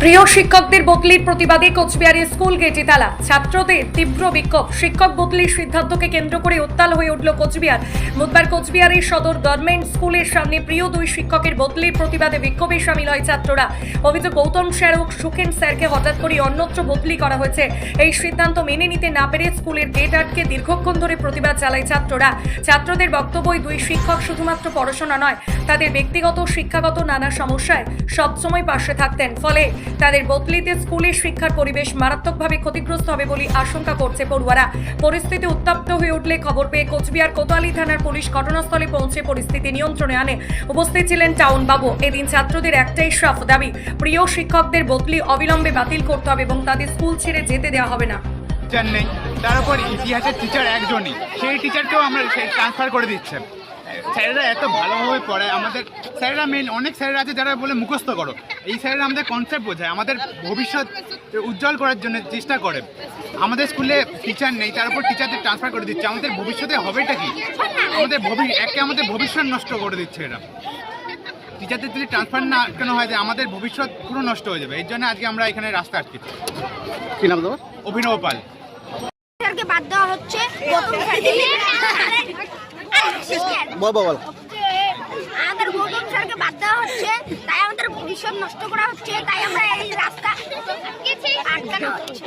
প্রিয় শিক্ষকদের বদলির প্রতিবাদে কোচবিহারে স্কুল গেটে তালা, ছাত্রদের তীব্র বিক্ষোভ। শিক্ষক বদলির সিদ্ধান্তকে কেন্দ্র করে উত্তাল হয়ে উঠল কোচবিহার। বুধবার কোচবিহারের সদর গভর্নমেন্ট স্কুলের সামনে প্রিয় দুই শিক্ষকের বদলির প্রতিবাদে বিক্ষোভে সামিল হয় ছাত্ররা। অভিযোগ, গৌতম স্যার ও সুখেন স্যারকে হঠাৎ করে অন্যত্র বদলি করা হয়েছে। এই সিদ্ধান্ত মেনে নিতে না পেরে স্কুলের গেট আটকে দীর্ঘক্ষণ ধরে প্রতিবাদ চালায় ছাত্ররা। ছাত্রদের বক্তব্য, দুই শিক্ষক শুধুমাত্র পড়াশোনা নয়, তাদের ব্যক্তিগত শিক্ষাগত নানা সমস্যায় সবসময় পাশে থাকতেন। ফলে তাদের বদলিতে স্কুলের শিক্ষার পরিবেশ মারাত্মকভাবে ক্ষতিগ্রস্ত হবে বলে আশঙ্কা করছে পড়ুয়ারা। পরিস্থিতি উত্তপ্ত হয়ে উঠলে খবর পেয়ে কোচবিহার কোতোয়ালি থানার পুলিশ ঘটনাস্থলে পৌঁছে পরিস্থিতি নিয়ন্ত্রণে আনে। উপস্থিত ছিলেন টাউন বাবু। এদিন ছাত্রদের একটাই সাফ দাবি, প্রিয় শিক্ষকদের বদলি অবিলম্বে বাতিল করতে হবে এবং তাদের স্কুল ছেড়ে যেতে দেওয়া হবে না। টিচার নেই, তার উপর ইতিহাসের টিচার একজনই, সেই টিচারকেও আমরা ট্রান্সফার করে দিচ্ছেন। স্যারেরা এত ভালোভাবে পড়ায়, আমাদের স্যারেরা অনেক স্যারেরা আছে যারা বলে মুখস্থ করো। এই স্যারেরা আমাদের কনসেপ্ট বোঝায়, আমাদের ভবিষ্যৎ উজ্জ্বল করার জন্য চেষ্টা করে। আমাদের স্কুলে টিচার নেই, তার উপর টিচারদের ট্রান্সফার করে দিচ্ছে। আমাদের ভবিষ্যতে হবেটা কি? আমাদের ভবিষ্যৎ নষ্ট করে দিচ্ছে এরা। টিচারদের যদি ট্রান্সফার না কেন হয়, যে আমাদের ভবিষ্যৎ পুরো নষ্ট হয়ে যাবে। এর জন্য আজকে আমরা এখানে রাস্তা আটকেছি। কি নাম তোমার? অভিনব পাল। স্যারকে বাদ দেওয়া হচ্ছে, আমাদের গৌতম স্যারকে বাদ দেওয়া হচ্ছে, তাই আমাদের ভবিষ্যৎ নষ্ট করা হচ্ছে, তাই আমরা এই রাস্তা আটকানো হচ্ছে।